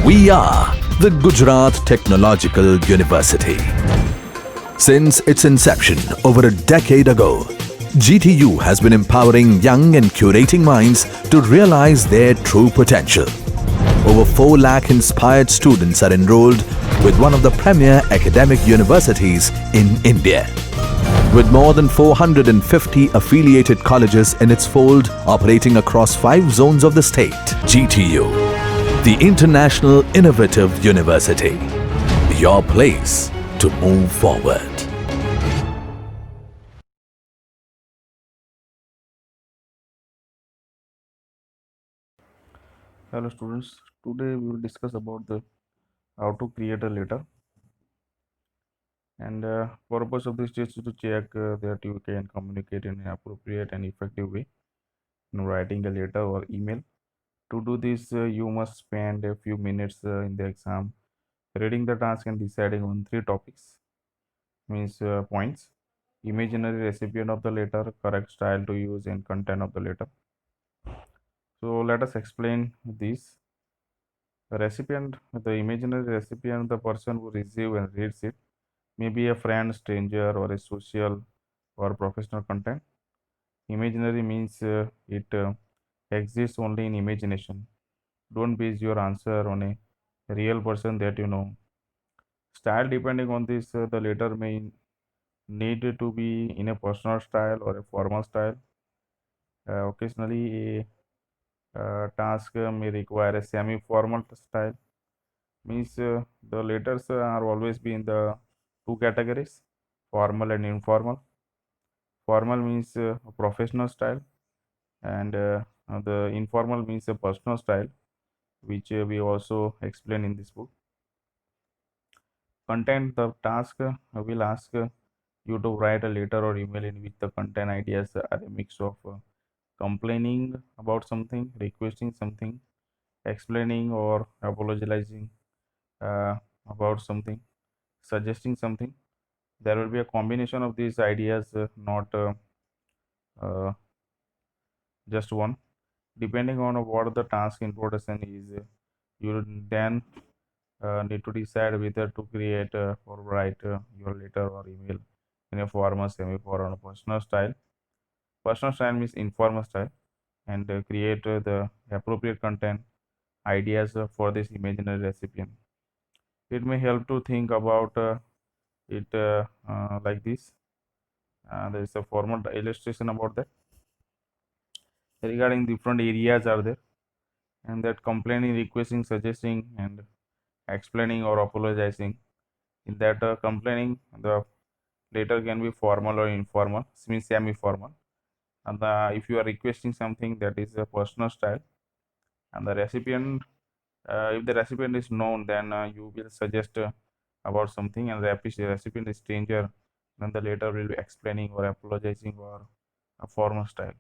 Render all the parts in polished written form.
We are the Gujarat Technological University. Since its inception over a decade ago, GTU has been empowering young and curating minds to realize their true potential. Over 4 lakh inspired students are enrolled with one of the premier academic universities in India. With more than 450 affiliated colleges in its fold operating across 5 zones of the state, GTU, the International Innovative University, your place to move forward. Hello students, today we will discuss about the how to create a letter, and purpose of this is to check that you can communicate in an appropriate and effective way in writing a letter or email. To do this, you must spend a few minutes in the exam reading the task and deciding on 3 topics, means points: imaginary recipient of the letter, correct style to use, and content of the letter. So let us explain this. The recipient, the imaginary recipient, the person who receives and reads it, may be a friend, stranger, or a social or professional content. Imaginary means it exists only in imagination. Don't base your answer on a real person that you know. Style, depending on this, the letter may need to be in a personal style or a formal style. Occasionally, a task may require a semi-formal style. Means the letters are always be in the 2 categories: formal and informal. Formal means a professional style, and the informal means a personal style, which we also explain in this book. Content, the task will ask you to write a letter or email in which the content ideas are a mix of complaining about something, requesting something, explaining or apologizing uh, about something, suggesting something. There will be a combination of these ideas, not uh, just one. Depending on what the task introduction is, you then need to decide whether to create or write your letter or email in a formal, semi-formal, or personal style. Personal style means informal style, and create the appropriate content ideas for this imaginary recipient. It may help to think about it like this. There is a formal illustration about that. Regarding different areas are there, and that complaining, requesting, suggesting, and explaining or apologizing. In that complaining, the letter can be formal or informal, means semi-formal. And if you are requesting something, that is a personal style. And the recipient, if the recipient is known, then you will suggest about something, and the recipient is stranger, then the letter will be explaining or apologizing or a formal style.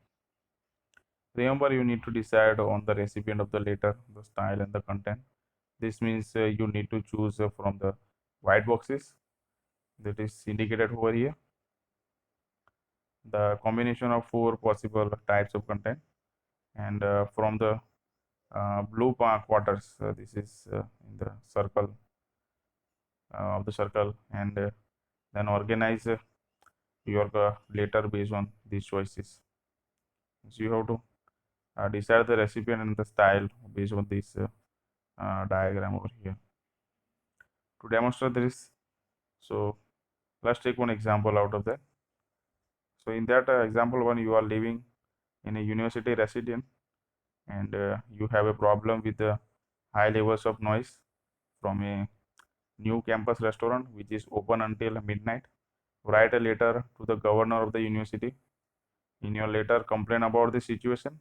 Remember, you need to decide on the recipient of the letter, the style, and the content. This means you need to choose from the white boxes that is indicated over here, the combination of 4 possible types of content, and from the blue quarters, this is in the circle of the circle, and then organize your letter based on these choices. So you have to decide the recipient and the style based on this diagram over here. To demonstrate this, so let's take one example out of that. So in that example one, you are living in a university residence, and you have a problem with the high levels of noise from a new campus restaurant which is open until midnight. Write a letter to the governor of the university. In your letter, complain about the situation,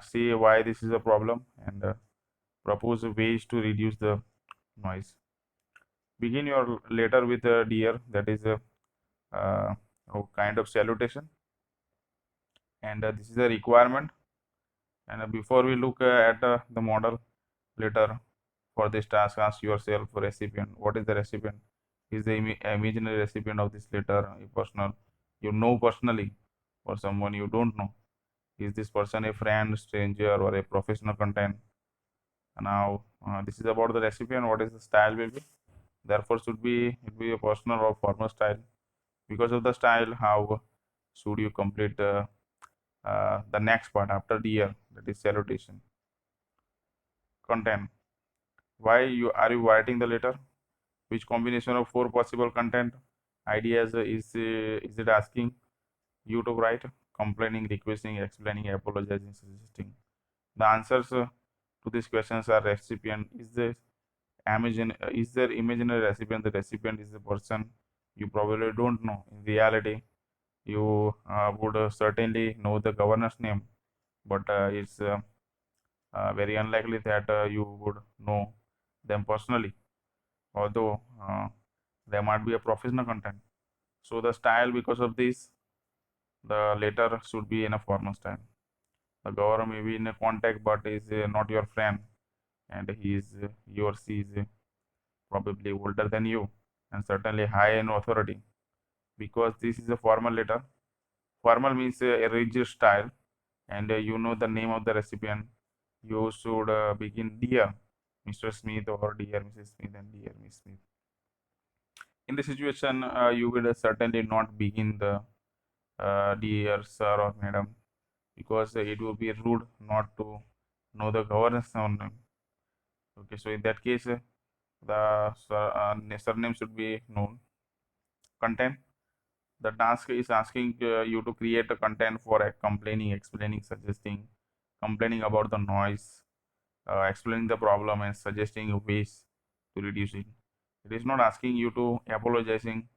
say why this is a problem, and propose ways to reduce the noise. Begin your letter with a dear, that is uh, a kind of salutation, and this is a requirement. And before we look at the model letter for this task, ask yourself recipient. What is the recipient? Is the imaginary recipient of this letter a personal you know personally, or someone you don't know? Is this person a friend, stranger, or a professional content? Now this is about the recipient. What is the style will be? Therefore, it be a personal or formal style. Because of the style, how should you complete the next part after the year, that is salutation. Content. Why you are you writing the letter? Which combination of four possible content ideas is it asking you to write? Complaining, requesting, explaining, apologizing, suggesting. The answers to these questions are: recipient is there imaginary recipient? The recipient is the person you probably don't know. In reality, you would certainly know the governor's name, but it's very unlikely that you would know them personally, although there might be a professional content. So the style, because of this, the letter should be in a formal style. The governor may be in a contact, but is not your friend, and he or she is probably older than you, and certainly high in authority. Because this is a formal letter. Formal means a rigid style, and you know the name of the recipient. You should begin dear Mr. Smith or dear Mrs. Smith and dear Miss Smith. In this situation, you will certainly not begin the dear sir or madam, because it will be rude not to know the governor's surname. Okay, so in that case, the surname should be known. Content. The task is asking you to create a content for complaining, explaining, suggesting, complaining about the noise, explaining the problem, and suggesting ways to reduce it. It is not asking you to apologizing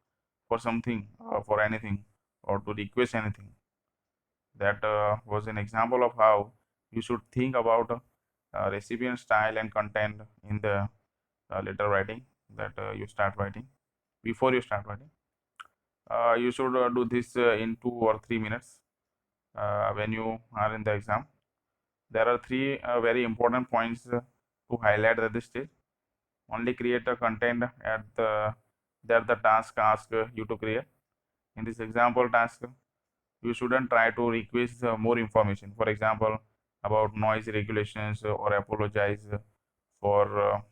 for something, for anything, or to request anything. That was an example of how you should think about recipient style and content in the letter writing that you start writing. Before you start writing, you should do this in 2 or 3 minutes when you are in the exam. There are three very important points to highlight at this stage. Only create a content at that the task asks you to create. In this example task, you shouldn't try to request more information. For example, about noise regulations or apologize for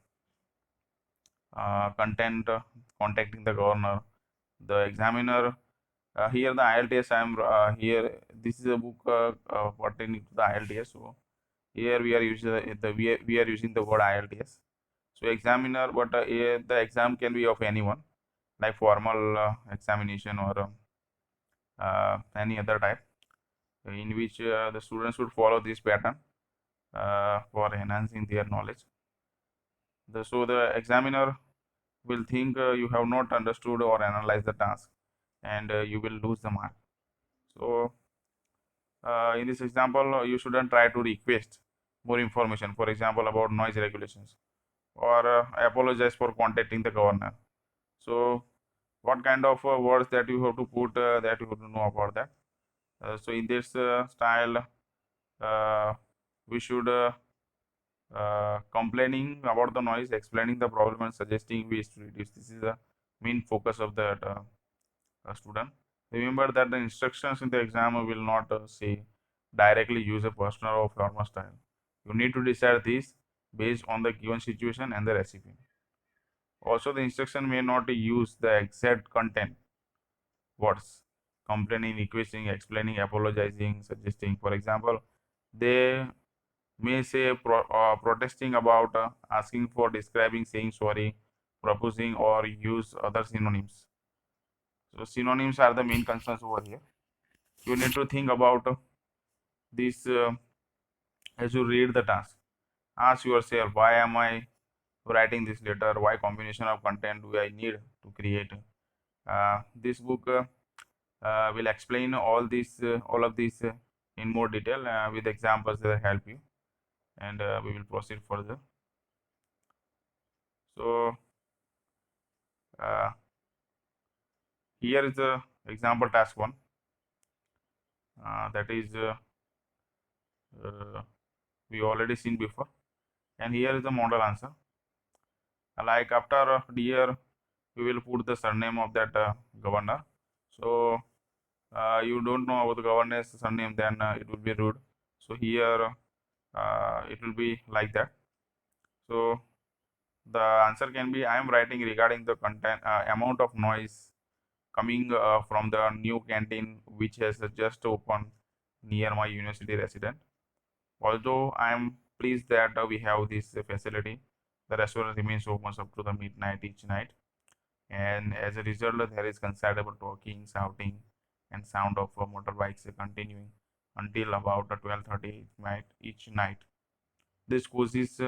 content contacting the governor. The examiner here the IELTS I am here. This is a book pertaining to the IELTS. So here we are using we are using the word IELTS. So examiner, but here the exam can be of anyone, like formal examination or any other type, in which the students should follow this pattern for enhancing their knowledge. So the examiner will think you have not understood or analyzed the task, and you will lose the mark. So in this example, you shouldn't try to request more information, for example, about noise regulations, or apologize for contacting the governor. So what kind of words that you have to put, that you have to know about that. So in this style, we should complaining about the noise, explaining the problem, and suggesting ways to reduce. This is the main focus of the student. Remember that the instructions in the exam will not say directly use a personal or formal style. You need to decide this based on the given situation and the recipe. Also, the instruction may not use the exact content words: complaining, requesting, explaining, apologizing, suggesting. For example, they may say protesting about, asking for, describing, saying sorry, proposing, or use other synonyms. So synonyms are the main concerns over here. You need to think about this as you read the task. Ask yourself, why am I writing this letter? Why combination of content do I need to create? This book will explain all of these in more detail with examples that help you, and we will proceed further. So uh, here is the example task 1, that is we already seen before, and here is the model answer. Like after dear, we will put the surname of that governor. So you don't know about the governor's surname, then it will be rude. So here it will be like that. So the answer can be I am writing regarding the content amount of noise coming from the new canteen which has just opened near my university residence. Although I am pleased that we have this facility, the restaurant remains open up to the midnight each night, and as a result, there is considerable talking, shouting, and sound of motorbikes continuing until about 12:30 night each night. This causes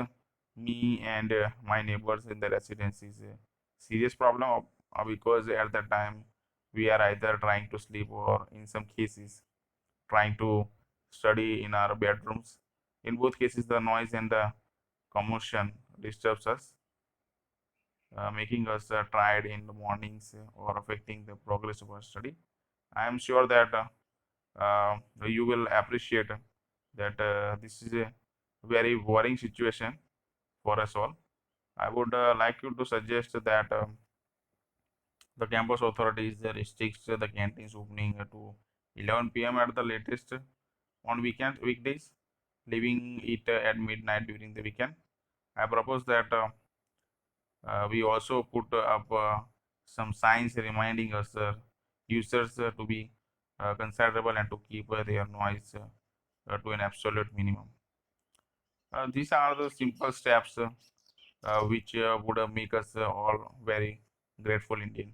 me and my neighbors in the residences a serious problem because at that time we are either trying to sleep or in some cases trying to study in our bedrooms. In both cases, the noise and the commotion disturbs us, making us tired in the mornings or affecting the progress of our study. I am sure that you will appreciate that this is a very worrying situation for us all. I would like you to suggest that the campus authorities restricts the canteens opening to 11 p.m. at the latest on weekdays, leaving it at midnight during the weekend. I propose that we also put up some signs reminding us users to be considerable and to keep their noise to an absolute minimum. These are the simple steps which would make us all very grateful Indian.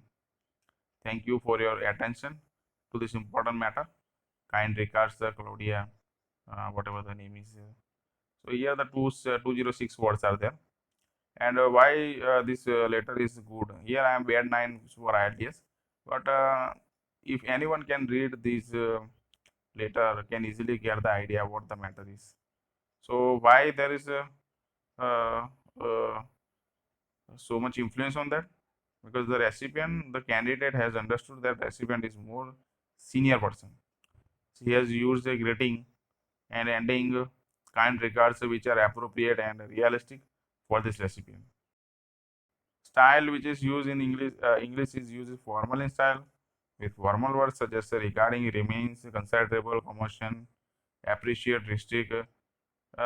Thank you for your attention to this important matter. Kind regards, Claudia, whatever the name is. So here the 206 words are there. And why this letter is good? Here I am bad 9 for IELTS, but if anyone can read this letter, can easily get the idea what the matter is. So why there is uh, uh, so much influence on that? Because the recipient, the candidate has understood that recipient is more senior person. He has used a greeting and ending kind regards which are appropriate and realistic for this recipient. Style which is used in English is used formal in style with formal words such as regarding, remains, considerable, commotion, appreciate, restrict.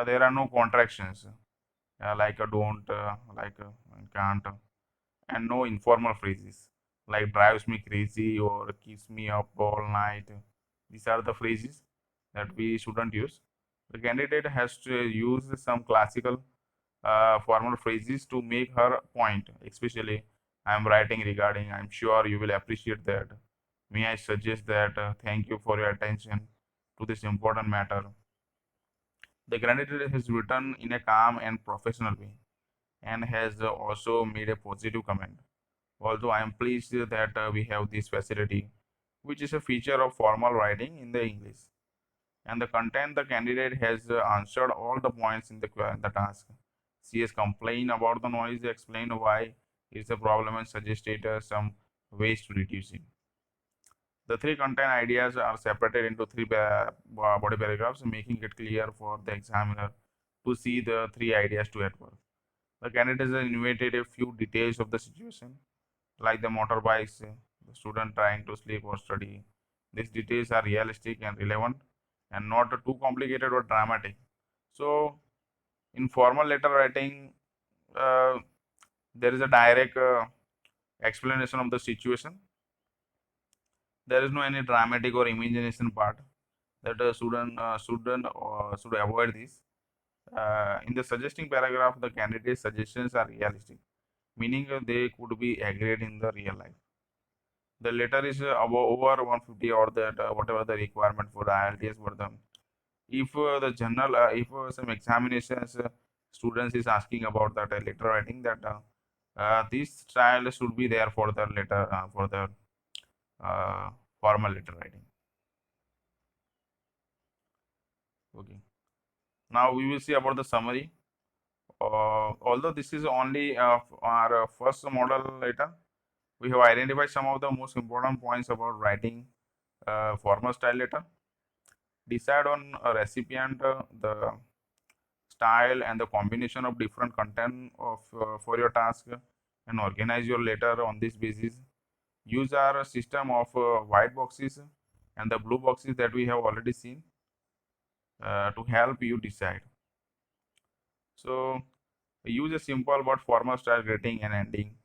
There are no contractions like a don't, like a can't, and no informal phrases like drives me crazy or keeps me up all night. These are the phrases that we shouldn't use. The candidate has to use some classical formal phrases to make her point, especially I am writing regarding, I'm sure you will appreciate that. May I suggest that thank you for your attention to this important matter. The candidate has written in a calm and professional way and has also made a positive comment. Although I am pleased that we have this facility, which is a feature of formal writing in the English. And the content, the candidate has answered all the points in the task. She has complained about the noise, explained why it's a problem, and suggested some ways to reduce it. The three content ideas are separated into three body paragraphs, making it clear for the examiner to see the three ideas to at work. The candidate has innovated a few details of the situation, like the motorbikes, the student trying to sleep or study. These details are realistic and relevant and not too complicated or dramatic. So, in formal letter writing, uh, there is a direct explanation of the situation. There is no any dramatic or imagination part that a student should avoid this. In the suggesting paragraph, the candidate's suggestions are realistic, meaning they could be agreed in the real life. The letter is over 150 or that whatever the requirement for the IELTS for them. If the general, if some examinations students is asking about that letter writing, that this style should be there for the letter for the uh, formal letter writing. Okay. Now we will see about the summary. Although this is only our first model letter, we have identified some of the most important points about writing formal style letter. Decide on a recipient, the style, and the combination of different content of for your task, and organize your letter on this basis. Use our system of white boxes and the blue boxes that we have already seen to help you decide. So Use a simple but formal style greeting and ending.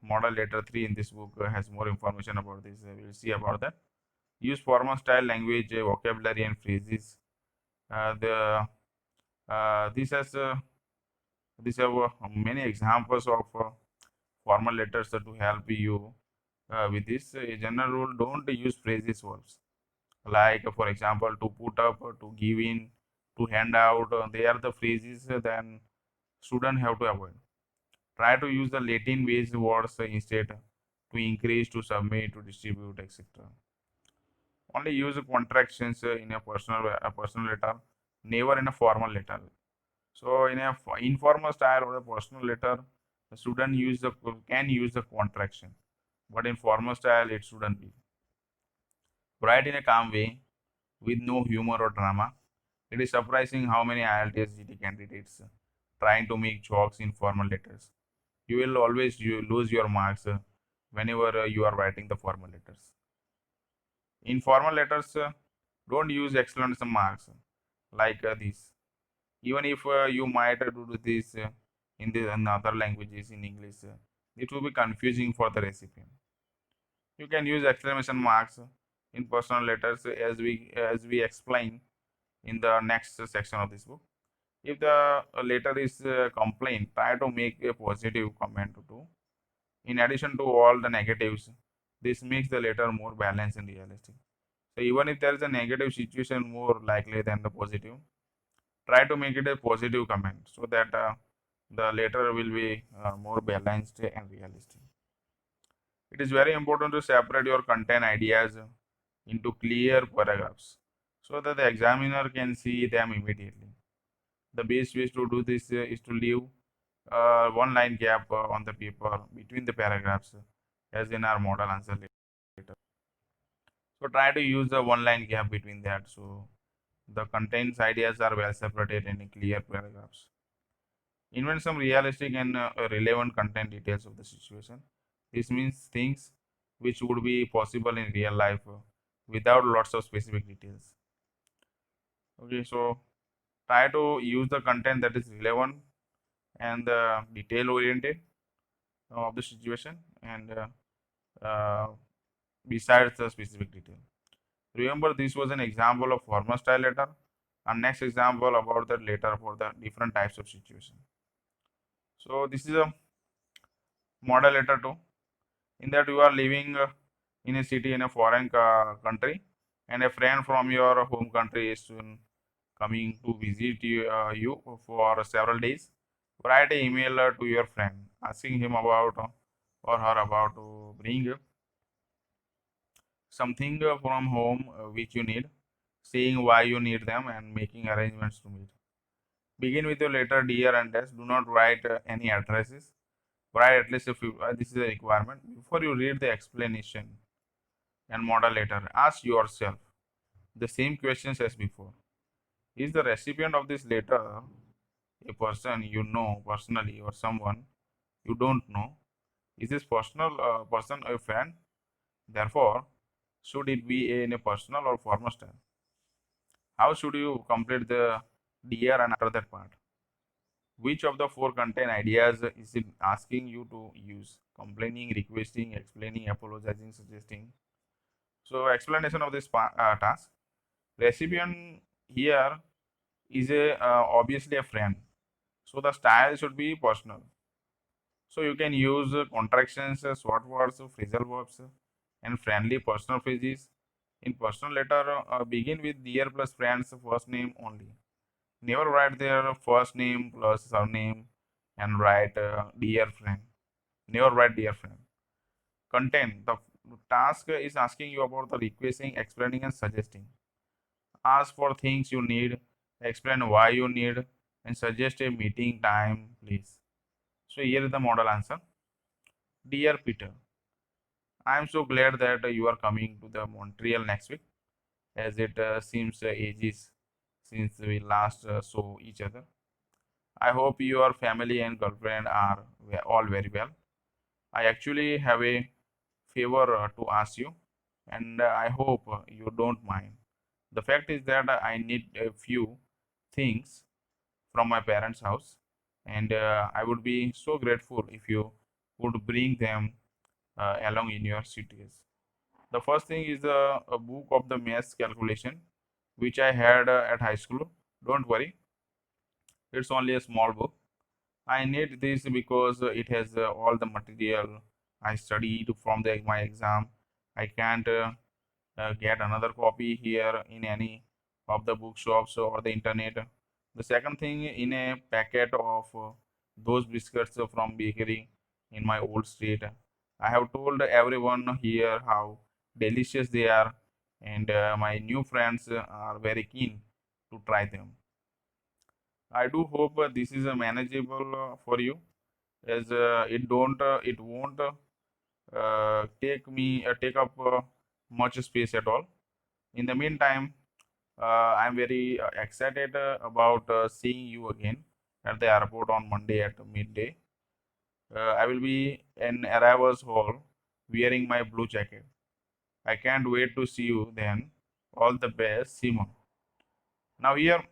Model letter 3 in this book has more information about this. We'll see about that. Use formal style language, vocabulary, and phrases. The this has These have many examples of formal letters to help you with this. A general rule: don't use phrases verbs like, for example, to put up, to give in, to hand out. They are the phrases then student have to avoid. Try to use the Latin based words instead, to increase, to submit, to distribute, etc. Only use contractions in a personal letter, never in a formal letter. So in a informal style or a personal letter, the student can use the contraction, but in formal style it shouldn't be. Write in a calm way with no humor or drama. It is surprising how many IELTS GT candidates trying to make jokes in formal letters. You will always lose your marks whenever you are writing the formal letters. In formal letters, don't use exclamation marks like this. Even if you might do this in other languages in English, it will be confusing for the recipient. You can use exclamation marks in personal letters as we explain in the next section of this book. If the letter is complaint, try to make a positive comment too. In addition to all the negatives, this makes the letter more balanced and realistic. So even if there is a negative situation more likely than the positive, try to make it a positive comment so that the letter will be more balanced and realistic. It is very important to separate your content ideas into clear paragraphs so that the examiner can see them immediately. The best way to do this is to leave one line gap on the paper between the paragraphs, as in our model answer letter. So try to use the one line gap between that, so the contents ideas are well separated in clear paragraphs. Invent some realistic and relevant content details of the situation. This means things which would be possible in real life without lots of specific details. Okay, so try to use the content that is relevant and detail oriented of the situation, and besides the specific detail. Remember, this was an example of formal style letter, and next example about the letter for the different types of situation. So this is a model letter too. In that you are living in a city in a foreign country, and a friend from your home country is soon coming to visit you for several days. Write an email to your friend asking him about or her about to bring something from home which you need, saying why you need them and making arrangements to meet. Begin with your letter dear and dash. Do not write any addresses. Write at least a few. This is a requirement. Before you read the explanation and model letter, ask yourself the same questions as before. Is the recipient of this letter a person you know personally or someone you don't know? Is this personal person a friend? Therefore, should it be in a personal or formal style? How should you complete the dear and after that part? Which of the four content ideas is it asking you to use? Complaining, requesting, explaining, apologizing, suggesting. So, explanation of this task. Recipient here is obviously a friend. So, the style should be personal. So, you can use contractions, short words, phrasal verbs, and friendly personal phrases. In personal letter, begin with dear plus friend's first name only. Never write their first name plus surname and write dear friend. Never write dear friend. Content. The task is asking you about the requesting, explaining, and suggesting. Ask for things you need, explain why you need, and suggest a meeting time, please. So here is the model answer. Dear Peter, I am so glad that you are coming to the Montreal next week, as it seems ages since we last saw each other. I hope your family and girlfriend are all very well. I actually have a favor to ask you, and I hope you don't mind. The fact is that I need a few things from my parents' house. and I would be so grateful if you would bring them along in your cities. The first thing is a book of the math calculation, which I had at high school. Don't worry, it's only a small book. I need this because it has all the material I studied from my exam. I can't get another copy here in any of the bookshops or the internet. The second thing, in a packet of those biscuits from bakery in my old street, I have told everyone here how delicious they are, and my new friends are very keen to try them. I do hope this is manageable for you, as it won't take up much space at all. In the meantime, I'm very excited about seeing you again at the airport on Monday at midday. I will be in arrivals hall wearing my blue jacket. I can't wait to see you then. All the best, Simon. Now here,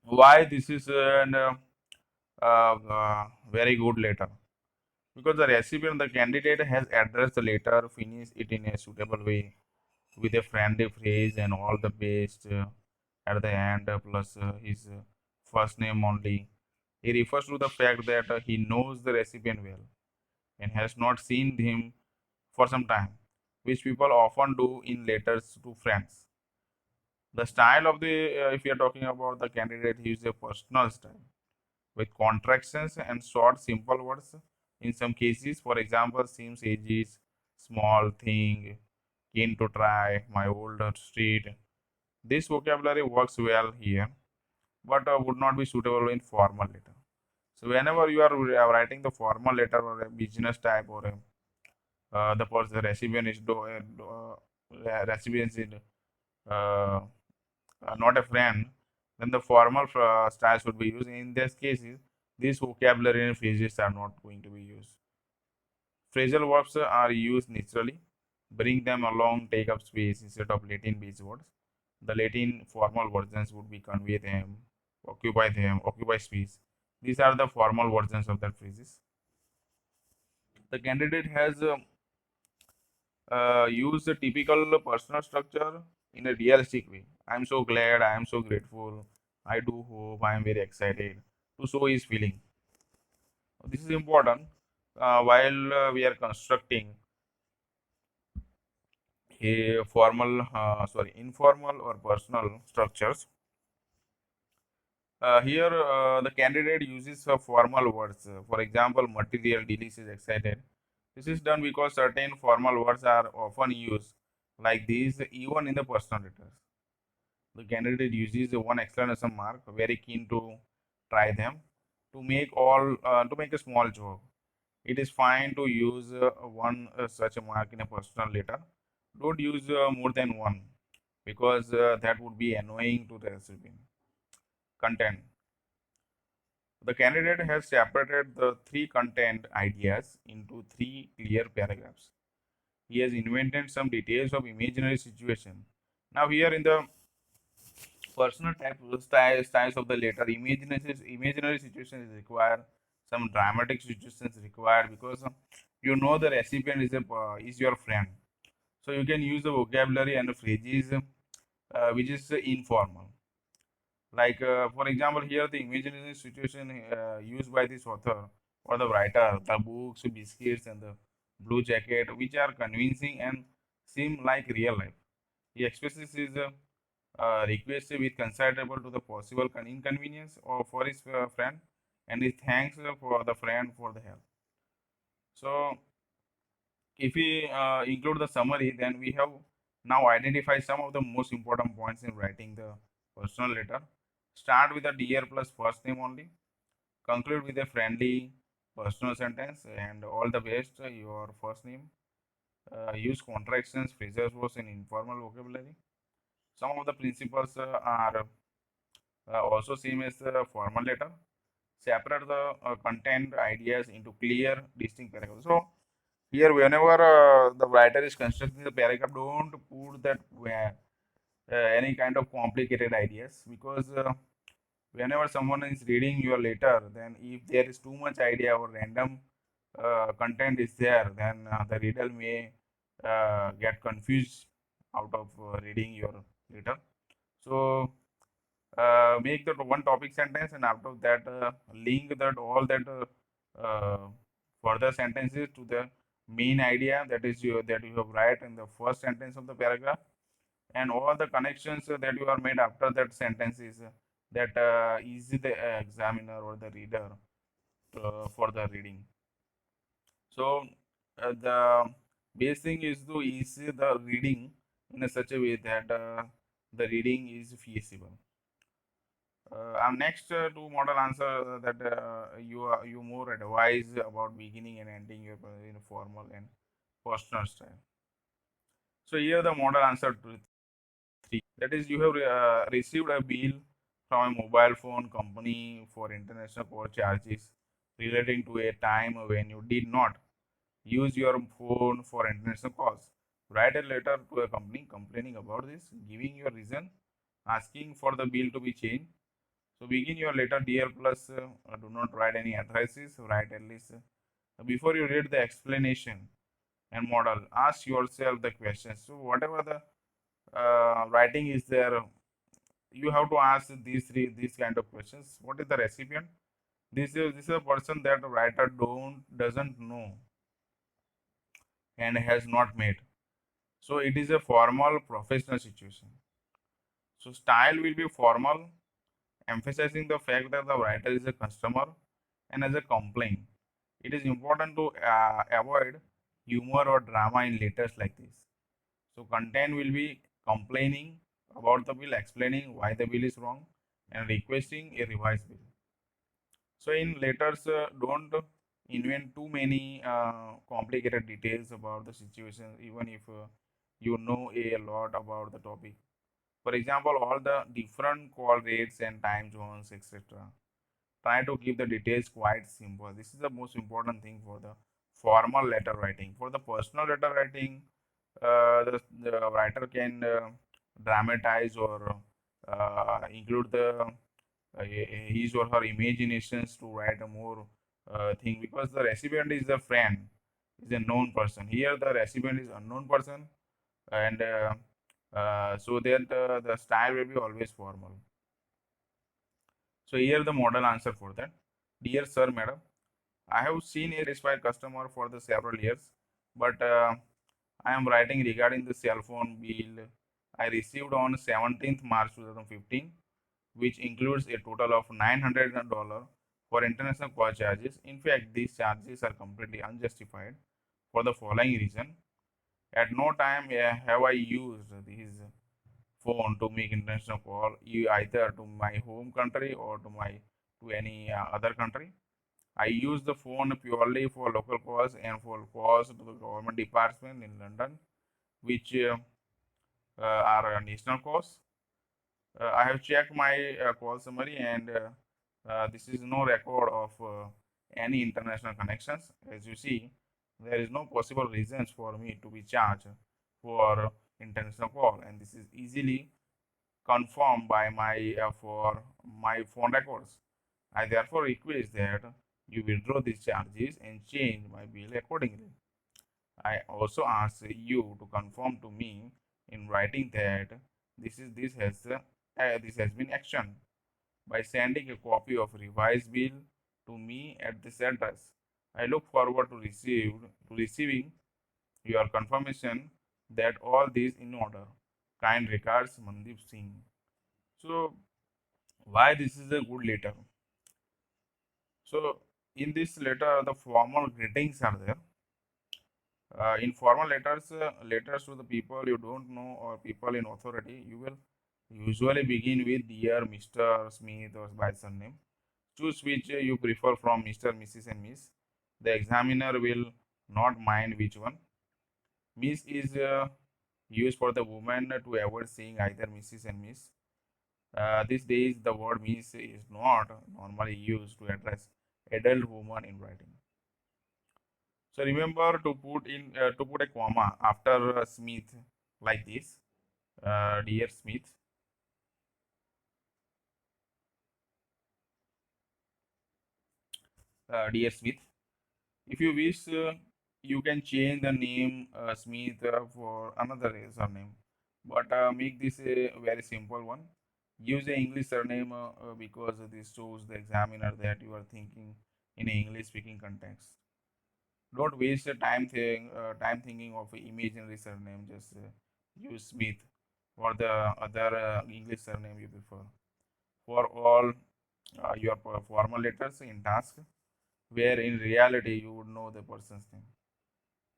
why this is very good letter? Because the recipient, the candidate has addressed the letter, finished it in a suitable way with a friendly phrase and all the best at the end, plus his first name only. He refers to the fact that he knows the recipient well and has not seen him for some time, which people often do in letters to friends. The style of if you are talking about the candidate, he uses a personal style with contractions and short, simple words. In some cases, for example, seems ages, small thing, keen to try, my old street. This vocabulary works well here, but would not be suitable in formal letter. So whenever you are writing the formal letter or a business type or the person the recipient is recipient is uh, not a friend, then the formal styles would be used. In these cases, these vocabulary and phrases are not going to be used. Phrasal verbs are used naturally. Bring them along, take up space instead of Latin based words. The Latin formal versions would be convey them, occupy space. These are the formal versions of that phrases. The candidate has used the typical personal structure in a realistic way. I'm so glad, I am so grateful, I do hope, I am very excited to show his feeling. This is important while we are constructing informal or personal structures. Here, the candidate uses formal words. For example, material, delicious, excited. This is done because certain formal words are often used like these, even in the personal letters. The candidate uses one exclamation mark, very keen to try them, to make a small joke. It is fine to use one such a mark in a personal letter. Don't use more than one because that would be annoying to the recipient. Content. The candidate has separated the three content ideas into three clear paragraphs. He has invented some details of imaginary situation. Now here in the personal styles of the letter, imaginary situations require some dramatic situations required because you know the recipient is your friend, so you can use the vocabulary and the phrases which is informal. Like for example, here the imaginary situation used by this author or the writer, the books, biscuits, and the blue jacket, which are convincing and seem like real life. He expresses his request with considerable to the possible inconvenience or for his friend, and he thanks for the friend for the help. So if we include the summary, then we have now identified some of the most important points in writing the personal letter. Start with a dear plus first name only. Conclude with a friendly personal sentence and all the best, your first name. Use contractions, phrasal verbs, and informal vocabulary. Some of the principles are also same as the formal letter. Separate the content ideas into clear, distinct paragraphs. So here, whenever the writer is constructing the paragraph, don't put that any kind of complicated ideas because whenever someone is reading your letter, then if there is too much idea or random content is there, then the reader may get confused out of reading your letter. So make that one topic sentence, and after that link that all that further sentences to the main idea that is that you have write in the first sentence of the paragraph, and all the connections that you are made after that sentence is that easy the examiner or the reader for the reading. So the base thing is to easy the reading in a such a way that the reading is feasible. Our next two model answer that you more advise about beginning and ending your in formal and personal style. So here the model answer to three. That is, you have received a bill from a mobile phone company for international call charges relating to a time when you did not use your phone for international calls. Write a letter to a company complaining about this, giving your reason, asking for the bill to be changed. So begin your letter, dear plus do not write any addresses, write at least before you read the explanation and model, ask yourself the questions. So whatever the writing is there, you have to ask these kind of questions. What is the recipient? This is a person that the writer doesn't know and has not met. So it is a formal professional situation. So style will be formal, emphasizing the fact that the writer is a customer and as a complaint. It is important to avoid humor or drama in letters like this. So content will be complaining about the bill, explaining why the bill is wrong, and requesting a revised bill. So in letters, don't invent too many complicated details about the situation, even if you know a lot about the topic. For example, all the different call rates and time zones, etc. Try to keep the details quite simple. This is the most important thing for the formal letter writing. For the personal letter writing, the writer can dramatize or include the his or her imaginations to write a more thing, because the recipient is a friend, is a known person. Here the recipient is unknown person, and so that the style will be always formal. So here the model answer for that. Dear sir, madam, I have seen a satisfied customer for the several years, but I am writing regarding the cell phone bill I received on 17th March 2015, which includes a total of $900 for international call charges. In fact, these charges are completely unjustified for the following reason. At no time have I used this phone to make international call, either to my home country or to any other country. I use the phone purely for local calls and for calls to the government department in London, which are national calls. I have checked my call summary, and this is no record of any international connections. As you see, there is no possible reasons for me to be charged for international call, and this is easily confirmed by my for my phone records. I therefore request that you withdraw these charges and change my bill accordingly. I also ask you to confirm to me in writing that this has been actioned by sending a copy of revised bill to me at this address. I look forward to receiving your confirmation that all this in order. Kind regards, Mandeep Singh. So why this is a good letter? So in this letter, the formal greetings are there. In formal letters to the people you don't know or people in authority, you will usually begin with dear Mr. Smith or by surname. Choose which you prefer from Mr., Mrs., and Miss. The examiner will not mind which one. Miss is used for the woman to avoid saying either Mrs. and Miss. These days, the word Miss is not normally used to address adult women in writing. So remember to put a comma after Smith like this, dear Smith. dear Smith. If you wish, you can change the name Smith for another surname, but make this a very simple one. Use a English surname because this shows the examiner that you are thinking in an English speaking context. Don't waste your time thinking of an imaginary surname. Just use Smith or the other English surname you prefer. For all your formal letters in task, where in reality you would know the person's name.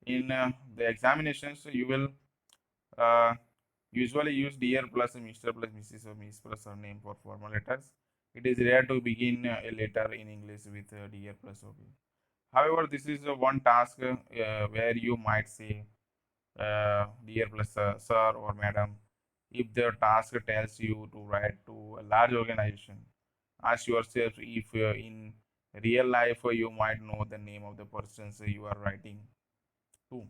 In the examinations, you will uh, usually use dear plus Mr. plus Mrs. or Miss plus surname for formal letters. It is rare to begin a letter in English with dear plus OB. However, this is one task where you might say dear plus sir or madam. If the task tells you to write to a large organization, ask yourself if in real life you might know the name of the persons you are writing to.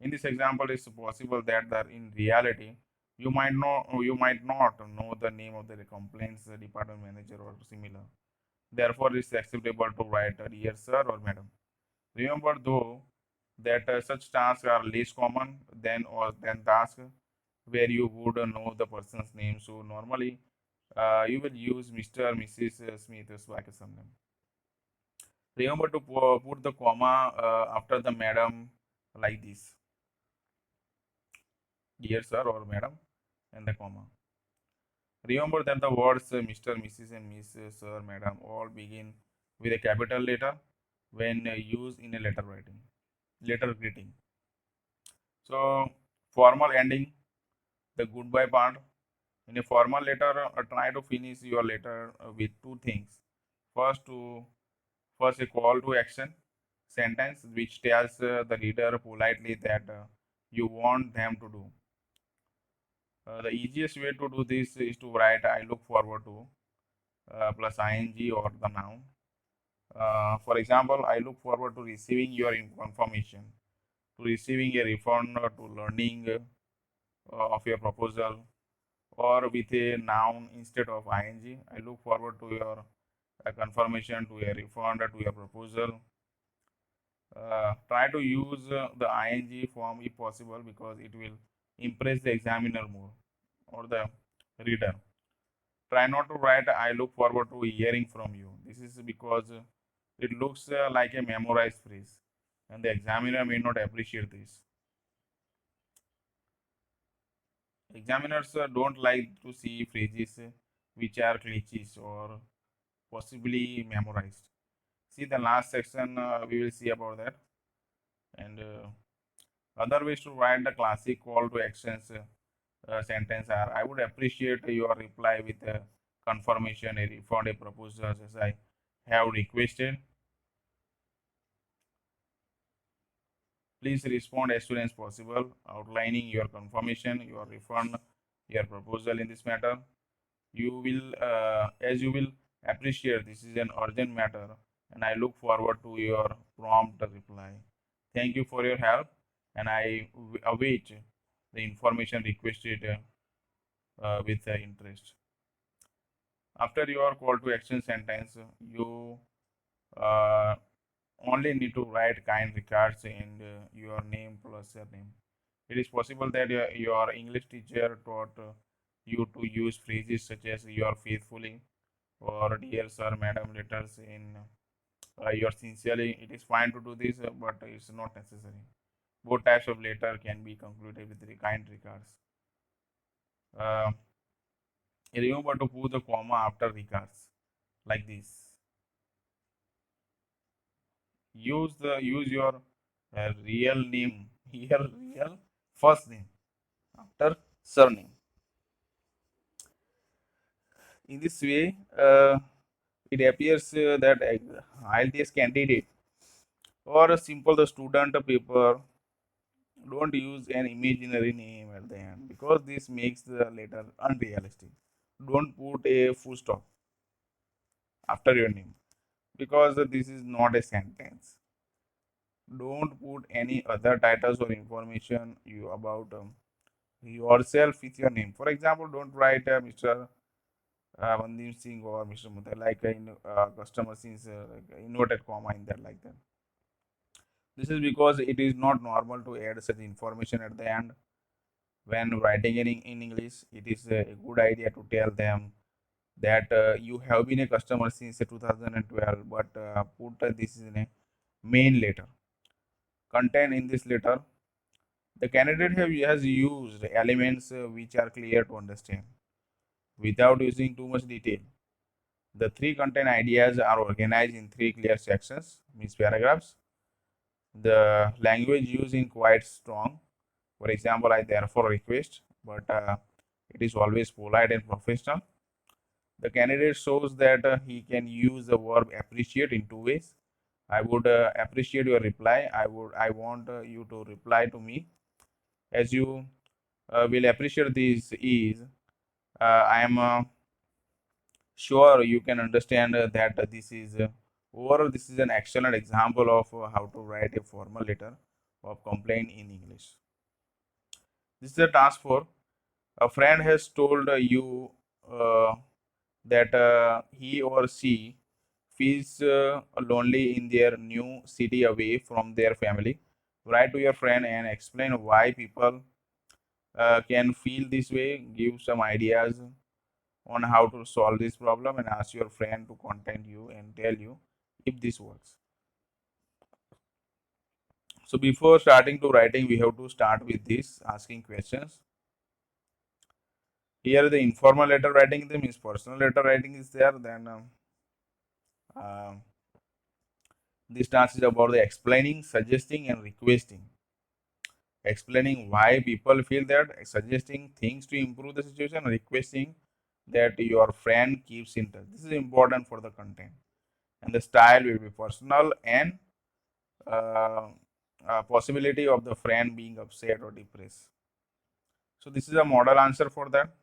In this example, it's possible that in reality you might not know the name of the complaints department manager or similar. Therefore, it's acceptable to write dear sir or madam. Remember though that such tasks are less common than tasks where you would know the person's name. So normally you will use Mr. Mrs. Smith as like a surname. Remember to put the comma after the madam like this, dear sir or madam, and the comma. Remember that the words Mr., Mrs., and Miss, Sir, Madam all begin with a capital letter when used in a letter writing, letter greeting. So, formal ending, the goodbye part. In a formal letter, try to finish your letter with two things. First, first a call to action sentence which tells the reader politely that you want them to do. The easiest way to do this is to write "I look forward to" plus ing or the noun. For example, I look forward to receiving your confirmation, to receiving a refund, or to learning of your proposal, or with a noun instead of ing. I look forward to your confirmation, to a refund, to your proposal. Try to use the ing form if possible because it will impress the examiner more or the reader. Try not to write "I look forward to hearing from you." This is because it looks like a memorized phrase, and the examiner may not appreciate this. Examiners don't like to see phrases which are cliches or possibly memorized. See the last section, we will see about that. And other ways to write the classic call to actions sentence are I would appreciate your reply with a confirmation, a refund, a proposal as I have requested. Please respond as soon as possible, outlining your confirmation, your refund, your proposal in this matter. As you will appreciate, this is an urgent matter, and I look forward to your prompt reply. Thank you for your help, and I await the information requested with interest. After your call to action sentence, you uh, only need to write kind regards and your name plus your name. It is possible that your English teacher taught you to use phrases such as "your faithfully" or "dear sir, madam" letters in your sincerely. It is fine to do this, but it's not necessary. Both types of letter can be concluded with the kind regards. Uh, Remember to put the comma after regards like this. Use your real name here, real first name after surname. In this way, it appears that IELTS candidate or a simple the student paper don't use an imaginary name at the end because this makes the letter unrealistic. Don't put a full stop after your name because this is not a sentence. Don't put any other titles or information you about yourself with your name. For example, don't write Mr. Mandeep Singh or Mr. Mutha, like in customer since like inverted comma in that like that. This is because it is not normal to add such information at the end when writing in English. It is a good idea to tell them that you have been a customer since 2012, but put this in a main letter. Content in this letter, the candidate has used elements which are clear to understand without using too much detail. The three content ideas are organized in three clear sections, means paragraphs. The language used in quite strong. For example, I therefore request, but it is always polite and professional. The candidate shows that he can use the verb appreciate in two ways. I would appreciate your reply. I want you to reply to me. As you will appreciate this is I am sure you can understand that this is overall this is an excellent example of how to write a formal letter of complaint in English. This is a task for a friend has told you uh, that he or she feels lonely in their new city away from their family. Write to your friend and explain why people can feel this way. Give some ideas on how to solve this problem and ask your friend to contact you and tell you if this works. So before starting to writing, we have to start with this asking questions. Here the informal letter writing them is personal letter writing is there. Then uh, this task is about the explaining, suggesting, and requesting. Explaining why people feel that, suggesting things to improve the situation, requesting that your friend keeps in touch. This is important for the content. And the style will be personal and uh, possibility of the friend being upset or depressed. So this is a model answer for that.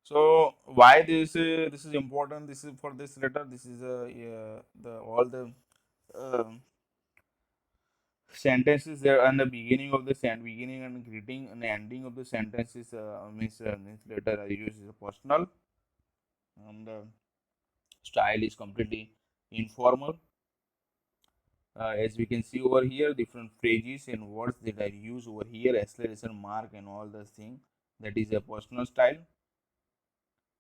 So why this is important? This is for this letter. This is the all the uh, sentences there and the beginning of the beginning and greeting and the ending of the sentences means letter I use is a personal and the style is completely informal. As we can see over here, different phrases and words that are used over here, acceleration mark and all those things. That is a personal style,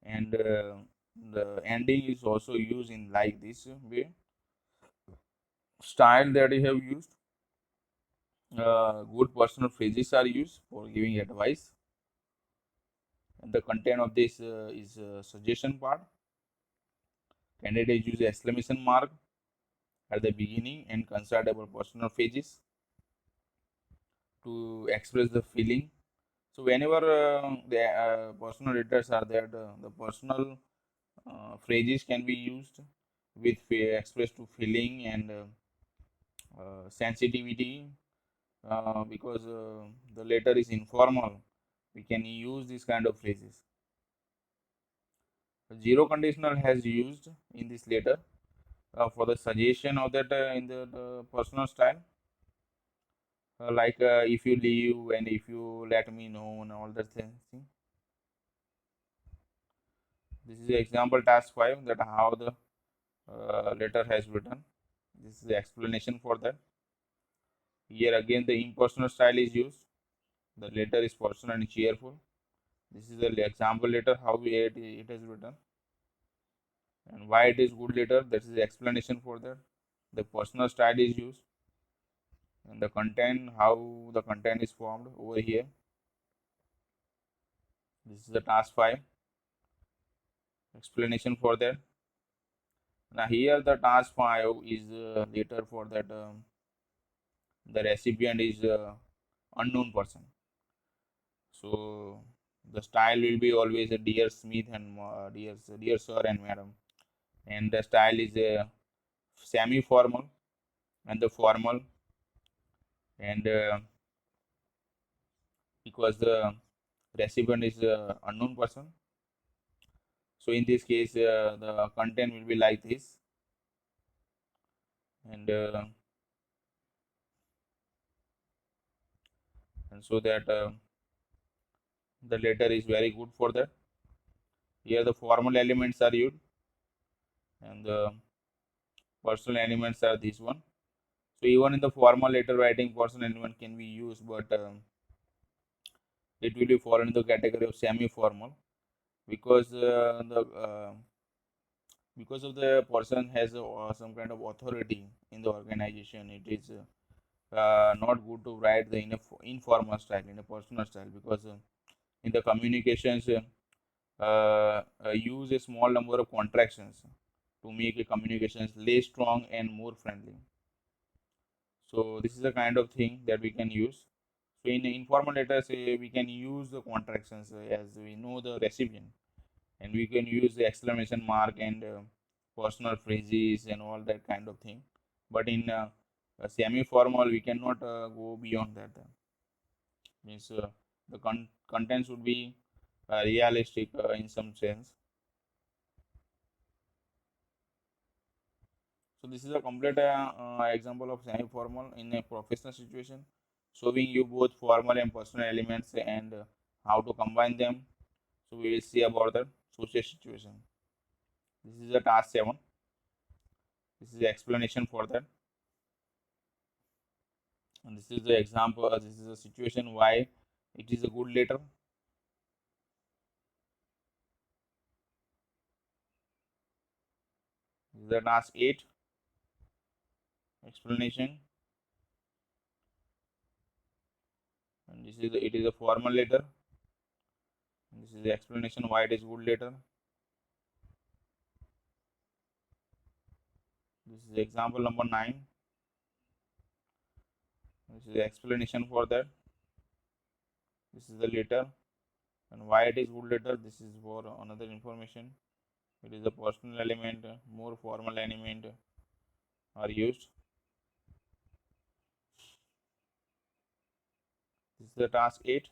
and the ending is also used in like this way. Style that you have used. Good personal phrases are used for giving advice. And the content of this is suggestion part. Candidate use exclamation mark at the beginning and consult about personal phrases to express the feeling. So whenever the personal letters are there, the personal phrases can be used with express to feeling and sensitivity because the letter is informal. We can use this kind of phrases. Zero conditional has used in this letter for the suggestion of that in the personal style. Like if you leave and if you let me know and all that thing. This is the example task 5 that how the letter has written. This is the explanation for that. Here again the impersonal style is used. The letter is personal and cheerful. This is the example letter how it is written and why it is good letter. That is the explanation for that. The personal style is used and the content how the content is formed over here. This is the task 5 explanation for that. Now here the task 5 is later for that the recipient is unknown person. So the style will be always a dear Smith and dear sir and madam, and the style is a semi-formal and the formal, and because the recipient is unknown person. So in this case, the content will be like this, and so that the letter is very good for that. Here the formal elements are used and the personal elements are this one. So even in the formal letter writing, personal element can be used, but it will be fall into the category of semi-formal because because of the person has some kind of authority in the organization. It is not good to write the in a informal style, in a personal style, because in the communications use a small number of contractions to make a communications less strong and more friendly. So this is a kind of thing that we can use. So in informal letters, we can use the contractions as we know the recipient, and we can use the exclamation mark and personal phrases and all that kind of thing. But in semi-formal, we cannot go beyond that. Means the contents would be realistic in some sense. So this is a complete example of semi-formal in a professional situation, showing you both formal and personal elements and how to combine them. So we will see about the social situation. This is a task 7. This is the explanation for that. And this is the example. This is a situation why it is a good letter. This is the task 8. Explanation. And this is it is a formal letter. And this is the explanation why it is good letter. This is example number 9. This is the explanation for that. This is the letter and why it is good letter. This is for another information. It is a personal element, more formal element are used. This is the task 8.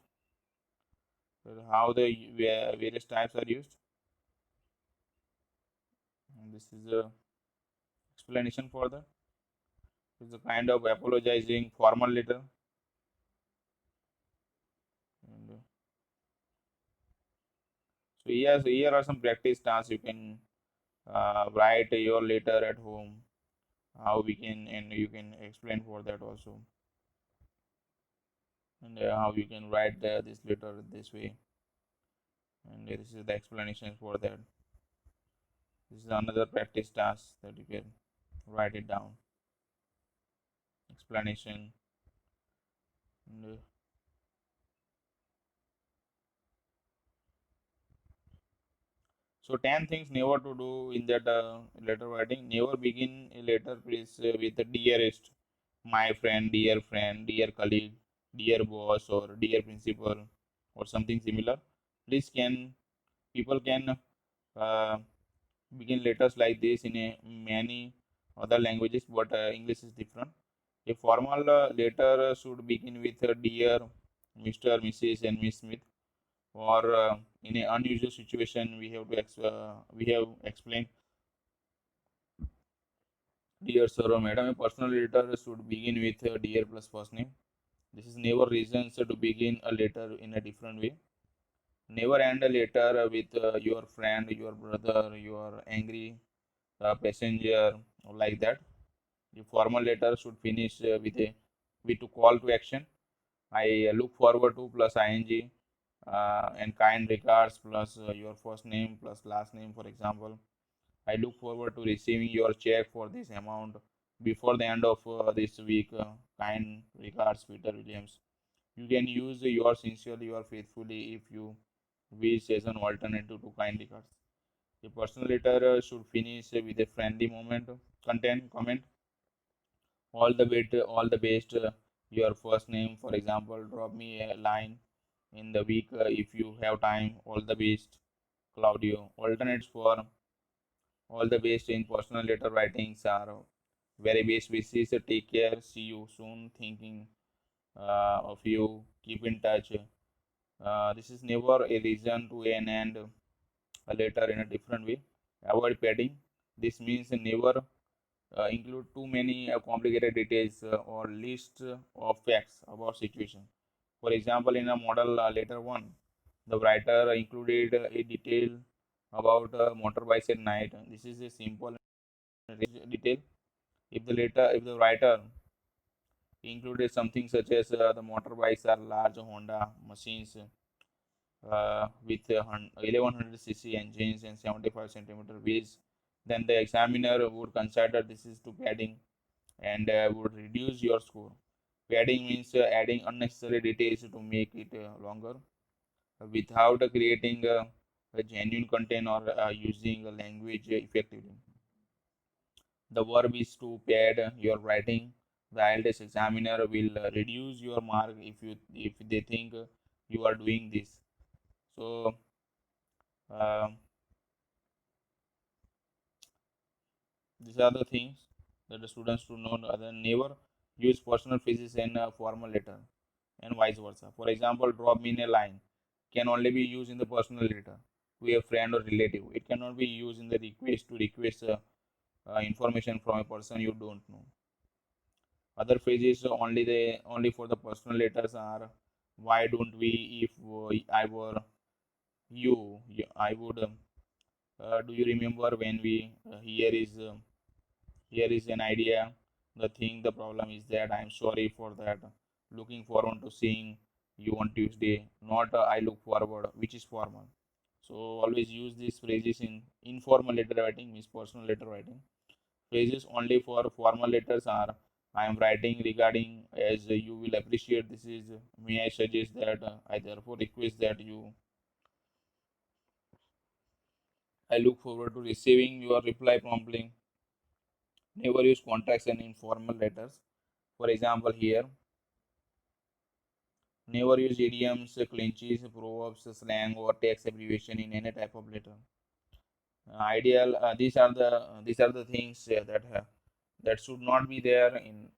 How the various types are used. And this is the explanation for that. It's a kind of apologizing formal letter. And so here are some practice tasks. You can write your letter at home. How we can, and you can explain for that also, and how you can write this letter this way. And this is the explanation for that. This is another practice task that you can write it down. Explanation. And, so 10 things never to do in that letter writing. Never begin a letter please with the dearest, my friend, dear colleague, dear boss, or dear principal, or something similar. Please can people can uh, begin letters like this in a many other languages, but English is different. A formal letter should begin with dear Mr., Mrs., and Miss Smith. Or in an unusual situation, we have to we have explained dear sir or madam. A personal letter should begin with dear plus first name. This is never reasons to begin a letter in a different way. Never end a letter with your friend, your brother, your angry passenger, or like that. The formal letter should finish with a call to action. I look forward to plus ing and kind regards plus your first name plus last name. For example, I look forward to receiving your check for this amount before the end of this week. Kind regards, Peter Williams. You can use your sincerely, your faithfully if you wish as an alternative to kind regards. The personal letter should finish with a friendly moment, content, comment. All the best. Your first name, for example, drop me a line in the week if you have time. All the best, Claudio. Alternates for all the best in personal letter writings are very best wishes. Take care. See you soon. Thinking of you. Keep in touch. This is never a reason to end a letter in a different way. Avoid padding. This means never include too many complicated details or list of facts about situation. For example, in a model letter 1, the writer included a detail about motorbikes at night. This is a simple and detail. If the writer included something such as the motorbikes are large Honda machines with 1100 cc engines and 75 centimeter wheels, then the examiner would consider this is to padding and would reduce your score. Padding means adding unnecessary details to make it longer without creating a genuine content or using a language effectively. The verb is to pad your writing. The IELTS examiner will reduce your mark if they think you are doing this. So um, these are the things that the students to know. Other never use personal phrases in a formal letter and vice versa. For example, drop me in a line can only be used in the personal letter to a friend or relative. It cannot be used in the request to request information from a person you don't know. Other phrases only for the personal letters are why don't we if I were I would do you remember when we here is an idea. The thing, the problem is that I'm sorry for that. Looking forward to seeing you on Tuesday, not I look forward, which is formal. So always use these phrases in informal letter writing, means personal letter writing. Phrases only for formal letters are I am writing regarding as you will appreciate this is may I suggest that I therefore request that you I look forward to receiving your reply promptly. Never use contracts and informal letters. For example, here never use idioms, clinches, proverbs, slang, or text abbreviation in any type of letter. Ideal. These are the things that should not be there in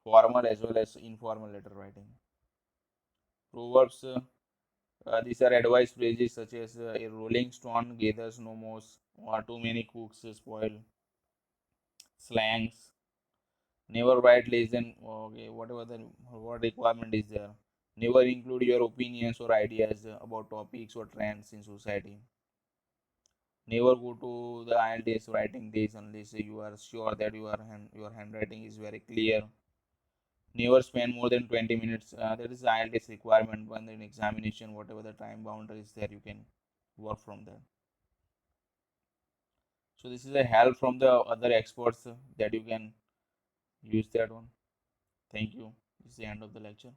formal as well as informal letter writing. Proverbs. These are advice phrases such as a rolling stone gathers no moss or too many cooks spoil. Slangs. Never write less than okay, whatever the what requirement is there. Never include your opinions or ideas about topics or trends in society. Never go to the IELTS writing this unless you are sure that your handwriting is very clear. Never spend more than 20 minutes. That is the IELTS requirement when in examination, whatever the time boundary is there, you can work from there. So this is a help from the other experts that you can use that one. Thank you. This is the end of the lecture.